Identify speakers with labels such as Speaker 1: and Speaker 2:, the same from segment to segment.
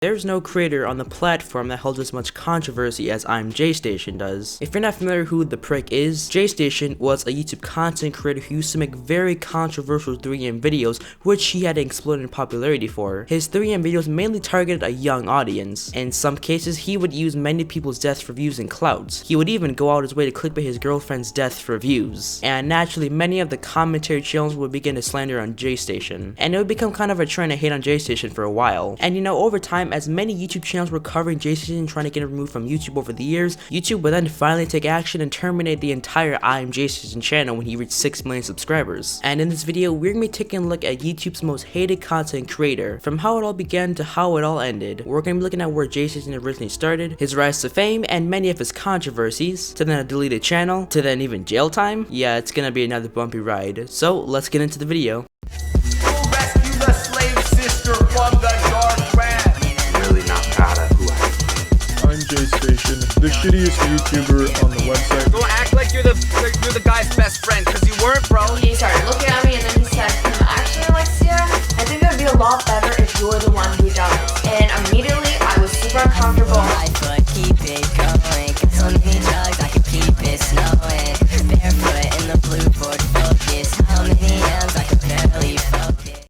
Speaker 1: There's no creator on the platform that holds as much controversy as ImJaystation does. If you're not familiar who the prick is, Jaystation was a YouTube content creator who used to make very controversial 3M videos, which he had exploded in popularity for. His 3M videos mainly targeted a young audience. In some cases, he would use many people's deaths for views and clouds. He would even go out his way to clickbait his girlfriend's death for views. And naturally, many of the commentary channels would begin to slander on Jaystation. And it would become kind of a trend to hate on Jaystation for a while. And you know, over time, as many YouTube channels were covering Jaystation and trying to get him removed from YouTube over the years, YouTube would then finally take action and terminate the entire ImJaystation channel when he reached 6 million subscribers. And in this video, we're gonna be taking a look at YouTube's most hated content creator, from how it all began to how it all ended. We're gonna be looking at where Jaystation originally started, his rise to fame, and many of his controversies, to then a deleted channel, to then even jail time. Yeah, it's gonna be another bumpy ride. So let's get into the video.
Speaker 2: ImJaystation, the shittiest YouTuber on the website.
Speaker 3: Don't act like you're the guy's best friend, cause you weren't, bro.
Speaker 4: He started looking at me and then he said, actually, Alexia, I think it would be a lot better if you're the one who does. And immediately, I was super uncomfortable.
Speaker 5: I could keep it going, cause so many drugs, I could keep it snowing. Barefoot in the blue Ford Focus, how many M's I could barely focus.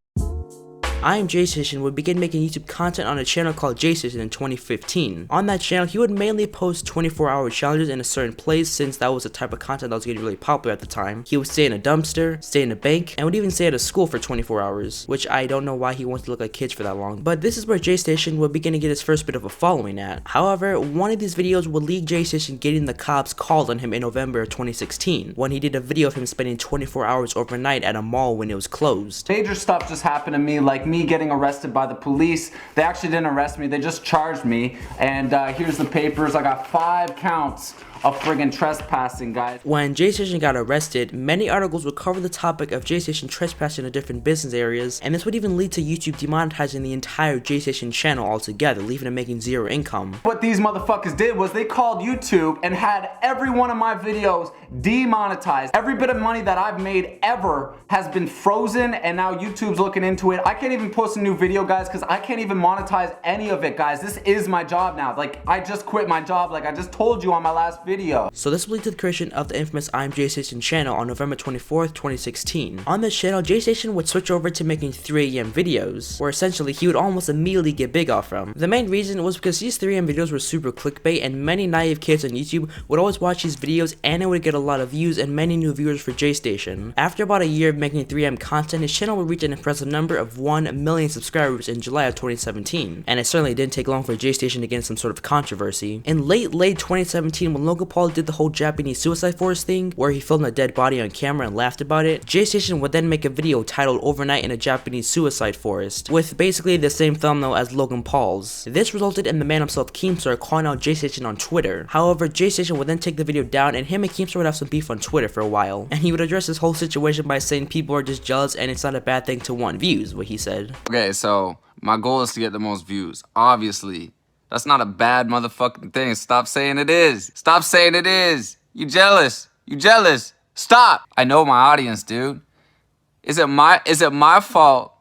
Speaker 1: ImJaystation would begin making YouTube content on a channel called Jaystation in 2015. On that channel, he would mainly post 24-hour challenges in a certain place, since that was the type of content that was getting really popular at the time. He would stay in a dumpster, stay in a bank, and would even stay at a school for 24 hours, which I don't know why he wants to look like kids for that long. But this is where Jaystation would begin to get his first bit of a following at. However, one of these videos would lead Jaystation getting the cops called on him in November of 2016, when he did a video of him spending 24 hours overnight at a mall when it was closed.
Speaker 6: Major stuff just happened to me, like me getting arrested by the police. They actually didn't arrest me, they just charged me. And here's the papers. I got 5 counts of friggin' trespassing, guys.
Speaker 1: When Jaystation got arrested, many articles would cover the topic of Jaystation trespassing in different business areas, and this would even lead to YouTube demonetizing the entire Jaystation channel altogether, leaving him making zero income.
Speaker 6: What these motherfuckers did was they called YouTube and had every one of my videos demonetized. Every bit of money that I've made ever has been frozen, and now YouTube's looking into it. I can't even post a new video, guys, because I can't even monetize any of it, guys. This is my job now. Like, I just quit my job, like I just told you on my last video.
Speaker 1: So this will lead to the creation of the infamous ImJaystation channel on November 24th, 2016. On this channel, Jaystation would switch over to making 3am videos, where essentially he would almost immediately get big off from. The main reason was because these 3am videos were super clickbait, and many naive kids on YouTube would always watch these videos, and it would get a lot of views and many new viewers for Jaystation. After about a year of making 3am content, his channel would reach an impressive number of 1 million subscribers in July of 2017, and it certainly didn't take long for Jaystation to get some sort of controversy. In late 2017, when Logan Paul did the whole Japanese suicide forest thing, where he filmed a dead body on camera and laughed about it, Jaystation would then make a video titled "Overnight in a Japanese Suicide Forest," with basically the same thumbnail as Logan Paul's. This resulted in the man himself, Keemstar, calling out Jaystation on Twitter. However, Jaystation would then take the video down, and him and Keemstar would have some beef on Twitter for a while, and he would address this whole situation by saying people are just jealous and it's not a bad thing to want views, what he said.
Speaker 7: Okay, so my goal is to get the most views, obviously. That's not a bad motherfucking thing. Stop saying it is. Stop saying it is. You jealous. You jealous. Stop. I know my audience, dude. Is it my fault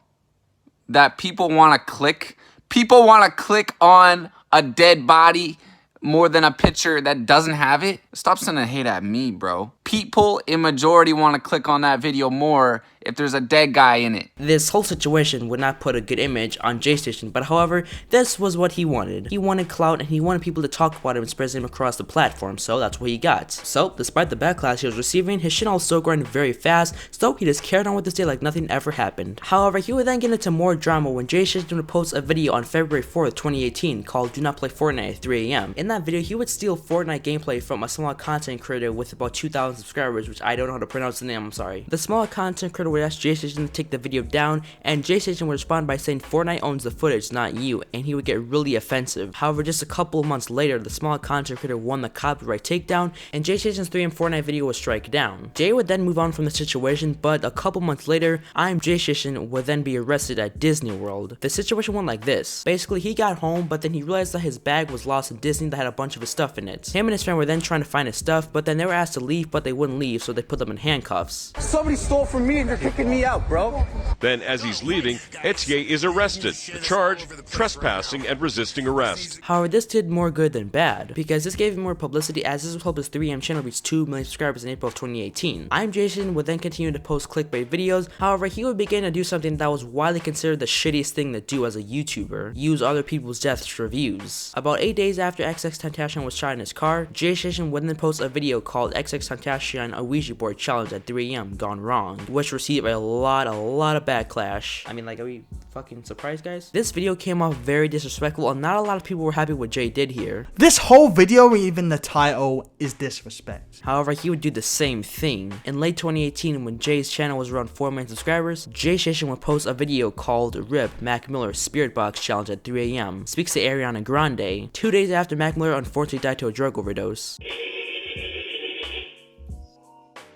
Speaker 7: that people want to click? People want to click on a dead body more than a picture that doesn't have it? Stop sending hate at me, bro. People in majority want to click on that video more if there's a dead guy in it.
Speaker 1: This whole situation would not put a good image on Jaystation, but however, this was what he wanted. He wanted clout, and he wanted people to talk about him and spread him across the platform, so that's what he got. So, despite the backlash he was receiving, his channel was still growing very fast, so he just carried on with his day like nothing ever happened. However, he would then get into more drama when Jaystation would post a video on February 4th, 2018 called "Do Not Play Fortnite at 3am. In that video, he would steal Fortnite gameplay from a small content creator with about 2,000 subscribers, which I don't know how to pronounce the name, I'm sorry. The small content creator would ask Jaystation to take the video down, and Jaystation would respond by saying Fortnite owns the footage, not you, and he would get really offensive. However, just a couple of months later, the small content creator won the copyright takedown, and Jaystation's 3am Fortnite video was struck down. Jay would then move on from the situation, but a couple months later, ImJaystation would then be arrested at Disney World. The situation went like this. Basically, he got home, but then he realized that his bag was lost in Disney that had a bunch of his stuff in it. Him and his friend were then trying to find his stuff, but then they were asked to leave, but they wouldn't leave, so they put them in handcuffs.
Speaker 8: Somebody stole from me and you're
Speaker 3: kicking me out, bro.
Speaker 8: Then, as he's leaving, Etier is arrested. The charge, trespassing and resisting arrest.
Speaker 1: However, this did more good than bad, because this gave him more publicity as this would help his 3M channel reach 2 million subscribers in April of 2018. ImJaystation would then continue to post clickbait videos. However, he would begin to do something that was widely considered the shittiest thing to do as a YouTuber: use other people's deaths for views. About 8 days after XXXTentacion was shot in his car, Jaystation would then post a video called XXXTentacion A Ouija Board Challenge at 3 AM Gone Wrong, which received a lot of backlash. I mean, like, are we fucking surprised, guys? This video came off very disrespectful, and not a lot of people were happy with Jay did here.
Speaker 9: This whole video, even the title, is disrespect.
Speaker 1: However, he would do the same thing. In late 2018, when Jay's channel was around 4 million subscribers, Jaystation would post a video called RIP Mac Miller Spirit Box Challenge at 3 AM. Speaks to Ariana Grande, 2 days after Mac Miller unfortunately died to a drug overdose.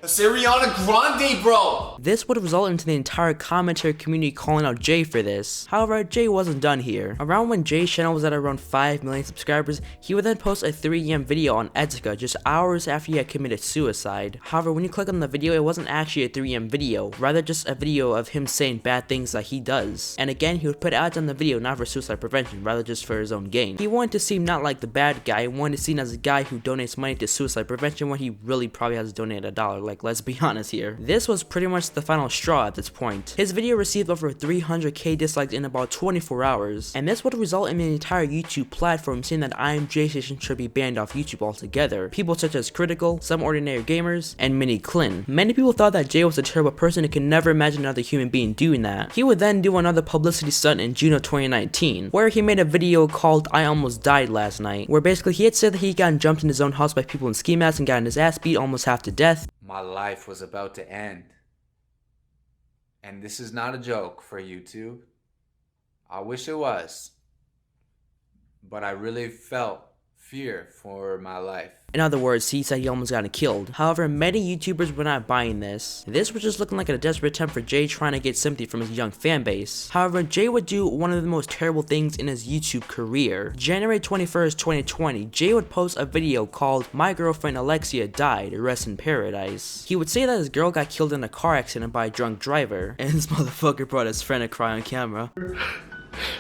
Speaker 3: It's Ariana Grande, bro.
Speaker 1: This would result into the entire commentary community calling out Jay for this. However, Jay wasn't done here. Around when Jay's channel was at around 5 million subscribers, he would then post a 3 AM video on Etika just hours after he had committed suicide. However, when you click on the video, it wasn't actually a 3 AM video, rather just a video of him saying bad things that he does. And again, he would put ads on the video not for suicide prevention, rather just for his own gain. He wanted to seem not like the bad guy, he wanted to seem as a guy who donates money to suicide prevention when he really probably has donated $1. Like, let's be honest here. This was pretty much the final straw at this point. His video received over 300k dislikes in about 24 hours, and this would result in the entire YouTube platform saying that ImJaystation should be banned off YouTube altogether. People such as Critical, Some Ordinary Gamers, and Mini Clin. Many people thought that Jay was a terrible person and could never imagine another human being doing that. He would then do another publicity stunt in June of 2019, where he made a video called I Almost Died Last Night, where basically he had said that he got jumped in his own house by people in ski masks and got his ass beat almost half to death.
Speaker 6: My life was about to end. And this is not a joke for YouTube. I wish it was. But I really felt fear for my life.
Speaker 1: In other words, he said he almost got killed. However, many YouTubers were not buying this. This was just looking like a desperate attempt for Jay trying to get sympathy from his young fan base. However, Jay would do one of the most terrible things in his YouTube career. January 21st, 2020, Jay would post a video called My Girlfriend Alexia Died, Rest in Paradise. He would say that his girl got killed in a car accident by a drunk driver, and this motherfucker brought his friend to cry on camera.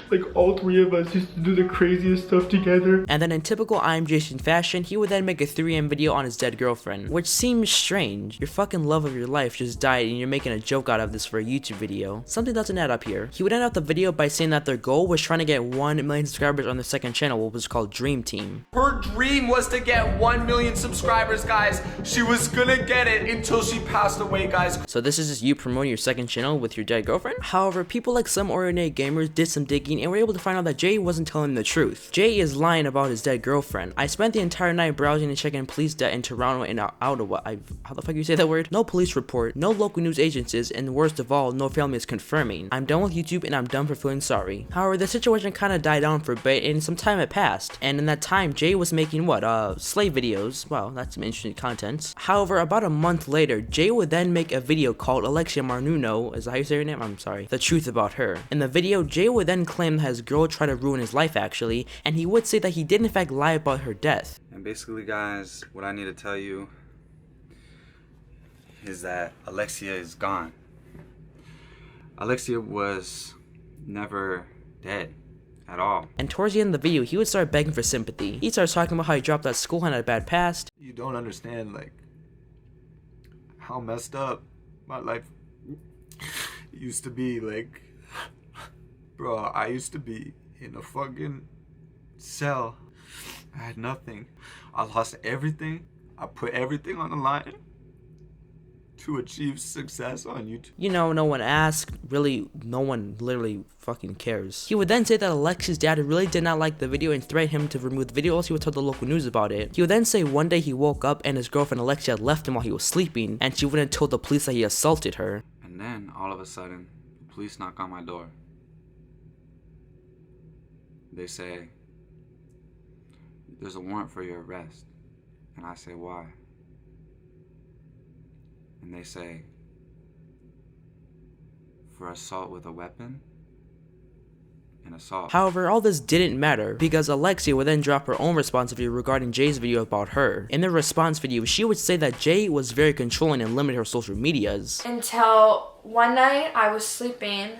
Speaker 2: Like, all three of us used to do the craziest stuff together.
Speaker 1: And then in typical ImJaystation fashion, he would then make a 3 AM video on his dead girlfriend, which seems strange. Your fucking love of your life just died and you're making a joke out of this for a YouTube video. Something doesn't add up here. He would end up the video by saying that their goal was trying to get 1 million subscribers on their second channel, what was called Dream Team.
Speaker 3: Her dream was to get 1 million subscribers, guys. She was gonna get it until she passed away, guys.
Speaker 1: So this is just you promoting your second channel with your dead girlfriend? However, people like Some Ordinary Gamers did some digging and were able to find out that Jay wasn't telling the truth. Jay is lying about his dead girlfriend. I spent the entire night browsing and checking police data in Toronto and Ottawa. How the fuck you say that word? No police report, no local news agencies, and worst of all, no family is confirming. I'm done with YouTube and I'm done for feeling sorry. However, the situation kind of died down for a bit and some time had passed. And in that time, Jay was making what? Slave videos. Wow, that's some interesting content. However, about a month later, Jay would then make a video called Alexia Marnuno, is that how you say her name? I'm sorry. The truth about her. In the video, Jay would then claim that his girl tried to ruin his life actually, and he would say that he did in fact lie about her death.
Speaker 7: And basically, guys, what I need to tell you is that Alexia is gone. Alexia was never dead at all.
Speaker 1: And towards the end of the video, he would start begging for sympathy. He starts talking about how he dropped out of school and had a bad past.
Speaker 10: You don't understand, like, how messed up my life used to be. Like, bro, I used to be in a fucking cell. I had nothing. I lost everything. I put everything on the line to achieve success on YouTube.
Speaker 1: You know, no one asked. Really, no one literally fucking cares. He would then say that Alexia's dad really did not like the video and threaten him to remove the video, else he would tell the local news about it. He would then say one day he woke up and his girlfriend Alexia had left him while he was sleeping, and she wouldn't tell the police that he assaulted her.
Speaker 7: And then, all of a sudden, the police knock on my door. They say, there's a warrant for your arrest. And I say, why? And they say, for assault with a weapon and assault.
Speaker 1: However, all this didn't matter because Alexia would then drop her own response video regarding Jay's video about her. In the response video, she would say that Jay was very controlling and limited her social medias.
Speaker 4: Until one night I was sleeping,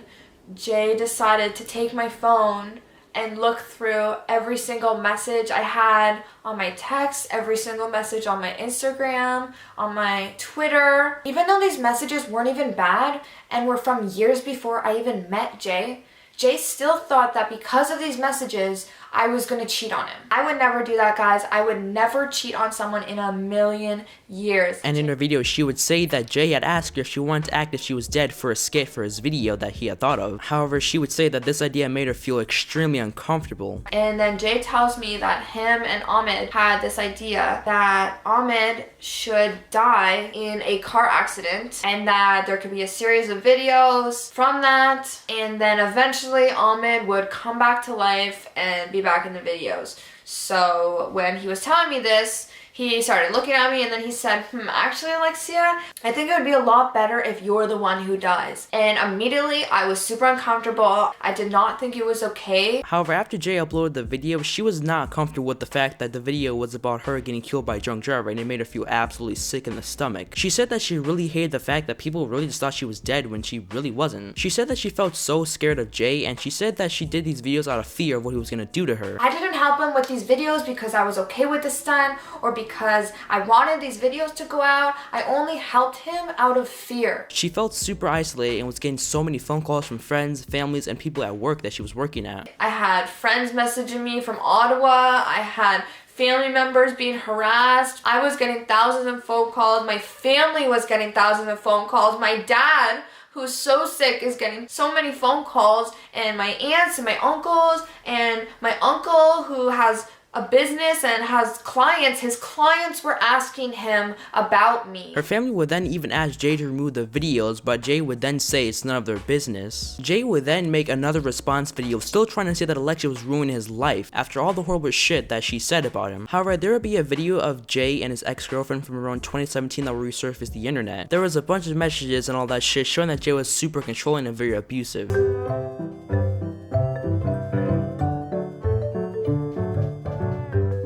Speaker 4: Jay decided to take my phone and look through every single message I had on my text, every single message on my Instagram, on my Twitter. Even though these messages weren't even bad and were from years before I even met Jay, Jay still thought that because of these messages, I was gonna cheat on him. I would never do that, guys. I would never cheat on someone in a million years.
Speaker 1: And in her video, she would say that Jay had asked her if she wanted to act if she was dead for a skit for his video that he had thought of. However, she would say that this idea made her feel extremely uncomfortable.
Speaker 4: And then Jay tells me that him and Ahmed had this idea that Ahmed should die in a car accident and that there could be a series of videos from that, and then eventually Ahmed would come back to life and be back in the videos. So when he was telling me this, he started looking at me and then he said, actually, Alexia, I think it would be a lot better if you're the one who dies. And immediately I was super uncomfortable. I did not think it was okay.
Speaker 1: However, after Jay uploaded the video, she was not comfortable with the fact that the video was about her getting killed by a drunk driver, and it made her feel absolutely sick in the stomach. She said that she really hated the fact that people really just thought she was dead when she really wasn't. She said that she felt so scared of Jay, and she said that she did these videos out of fear of what he was gonna do to her.
Speaker 4: I didn't help him with these videos because I was okay with the stunt or because I wanted these videos to go out. I only helped him out of fear.
Speaker 1: She felt super isolated and was getting so many phone calls from friends, families, and people at work that she was working at.
Speaker 4: I had friends messaging me from Ottawa. I had family members being harassed. I was getting thousands of phone calls. My family was getting thousands of phone calls. My dad, who's so sick, is getting so many phone calls, and my aunts and my uncles, and my uncle who has a business and has clients, his clients were asking him about me.
Speaker 1: Her family would then even ask Jay to remove the videos, but Jay would then say it's none of their business. Jay would then make another response video still trying to say that Alexia was ruining his life after all the horrible shit that she said about him. However, there would be a video of Jay and his ex-girlfriend from around 2017 that would resurface the internet. There was a bunch of messages and all that shit showing that Jay was super controlling and very abusive.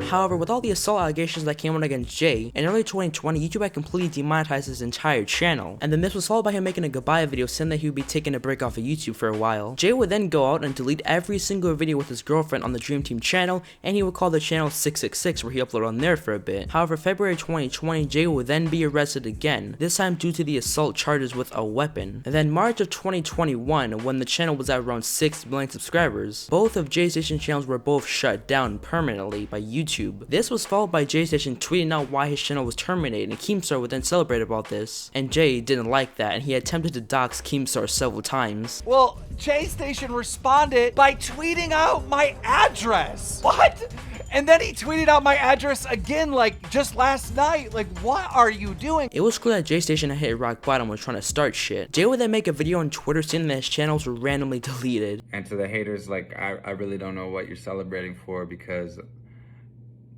Speaker 1: However, with all the assault allegations that came out against Jay, in early 2020, YouTube had completely demonetized his entire channel, and then this was followed by him making a goodbye video saying that he would be taking a break off of YouTube for a while. Jay would then go out and delete every single video with his girlfriend on the Dream Team channel, and he would call the channel 666, where he uploaded on there for a bit. However, February 2020, Jay would then be arrested again, this time due to the assault charges with a weapon. And then March of 2021, when the channel was at around 6 million subscribers, both of ImJaystation channels were both shut down permanently by YouTube. This was followed by ImJaystation tweeting out why his channel was terminated, and Keemstar would then celebrate about this. And Jay didn't like that, and he attempted to dox Keemstar several times.
Speaker 11: Well, ImJaystation responded by tweeting out my address. What? And then he tweeted out my address again, like, just last night. Like, what are you doing?
Speaker 1: It was clear that ImJaystation had hit rock bottom and was trying to start shit. Jay would then make a video on Twitter saying that his channels were randomly deleted.
Speaker 7: And to the haters, like, I really don't know what you're celebrating for, because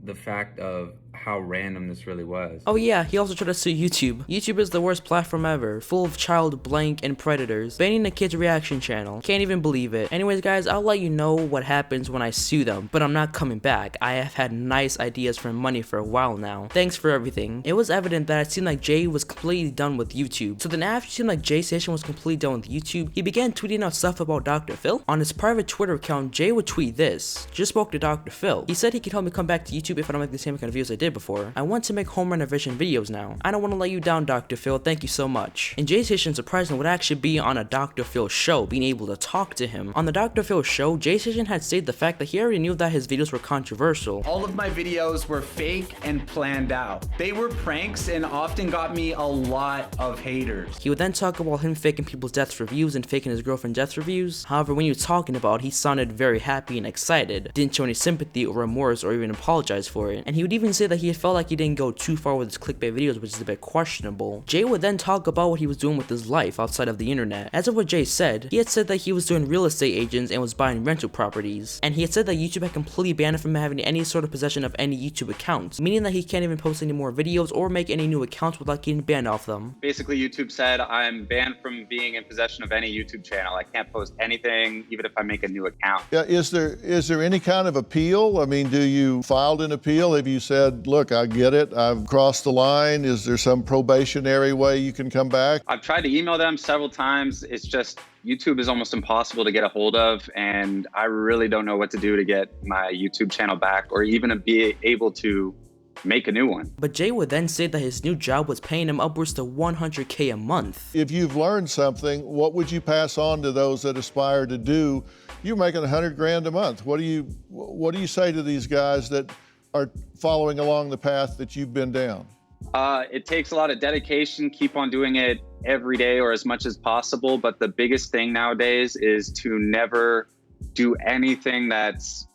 Speaker 7: the fact of how random this really was.
Speaker 1: Oh yeah, he also tried to sue YouTube. YouTube is the worst platform ever, full of child blank and predators, banning the kids reaction channel. Can't even believe it. Anyways guys, I'll let you know what happens when I sue them, but I'm not coming back. I have had nice ideas for money for a while now. Thanks for everything. It was evident that it seemed like Jay was completely done with YouTube. So then after it seemed like ImJaystation was completely done with YouTube, he began tweeting out stuff about Dr. Phil. On his private Twitter account, Jay would tweet this: just spoke to Dr. Phil. He said he could help me come back to YouTube if I don't make the same kind of videos I did before. I want to make home renovation videos now. I don't want to let you down, Dr. Phil. Thank you so much. And ImJaystation surprisingly would actually be on a Dr. Phil show, being able to talk to him. On the Dr. Phil show, ImJaystation had stated the fact that he already knew that his videos were controversial.
Speaker 12: All of my videos were fake and planned out. They were pranks and often got me a lot of haters.
Speaker 1: He would then talk about him faking people's death reviews and faking his girlfriend's death reviews. However, when he was talking about it, he sounded very happy and excited, didn't show any sympathy or remorse or even apologize for it. And he would even say that he felt like he didn't go too far with his clickbait videos, which is a bit questionable. Jay would then talk about what he was doing with his life outside of the internet. As of what Jay said, he had said that he was doing real estate agents and was buying rental properties, and he had said that YouTube had completely banned him from having any sort of possession of any YouTube accounts, meaning that he can't even post any more videos or make any new accounts without getting banned off them.
Speaker 13: Basically, YouTube said I'm banned from being in possession of any YouTube channel. I can't post anything, even if I make a new account.
Speaker 14: Yeah, is there any kind of appeal? I mean, do you filed an appeal? Have you said, look, I get it, I've crossed the line? Is there some probationary way you can come back?
Speaker 13: I've tried to email them several times. It's just YouTube is almost impossible to get a hold of, and I really don't know what to do to get my YouTube channel back or even to be able to make a new one.
Speaker 1: But Jay would then say that his new job was paying him upwards to $100K a month.
Speaker 14: If you've learned something, what would you pass on to those that aspire to do? You're making 100 grand a month. What do you say to these guys that are following along the path that you've been down?
Speaker 13: It takes a lot of dedication. Keep on doing it every day or as much as possible. But the biggest thing nowadays is to never do anything that's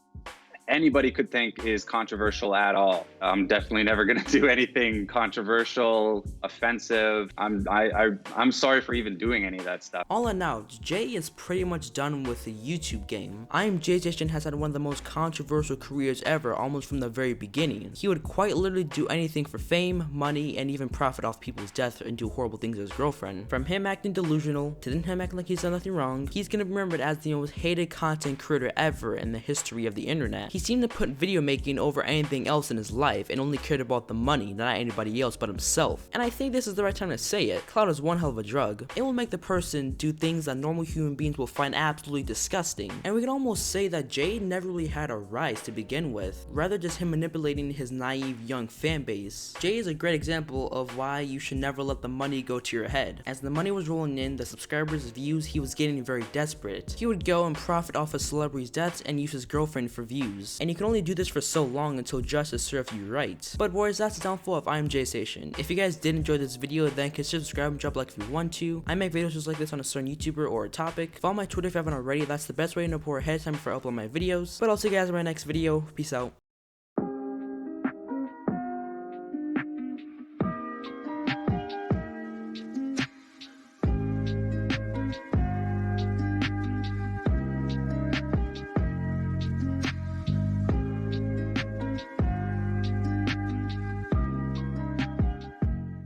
Speaker 13: anybody could think is controversial at all. I'm definitely never gonna do anything controversial, offensive. I'm sorry for even doing any of that stuff.
Speaker 1: All in all, Jay is pretty much done with the YouTube game. ImJaystation has had one of the most controversial careers ever, almost from the very beginning. He would quite literally do anything for fame, money, and even profit off people's death and do horrible things to his girlfriend. From him acting delusional, to then him acting like he's done nothing wrong, he's gonna be remembered as the most hated content creator ever in the history of the internet. He seemed to put video making over anything else in his life and only cared about the money, not anybody else but himself. And I think this is the right time to say it. Clout is one hell of a drug. It will make the person do things that normal human beings will find absolutely disgusting. And we can almost say that Jay never really had a rise to begin with, rather just him manipulating his naive young fan base. Jay is a great example of why you should never let the money go to your head. As the money was rolling in, the subscribers' views, he was getting very desperate. He would go and profit off his celebrities' deaths and use his girlfriend for views. And you can only do this for so long until justice serves you right. But boys, that's the downfall of ImJaystation. If you guys did enjoy this video, then consider subscribing and drop a like if you want to. I make videos just like this on a certain YouTuber or a topic. Follow my Twitter if you haven't already. That's the best way to know ahead of time before I upload my videos. But I'll see you guys in my next video. Peace out.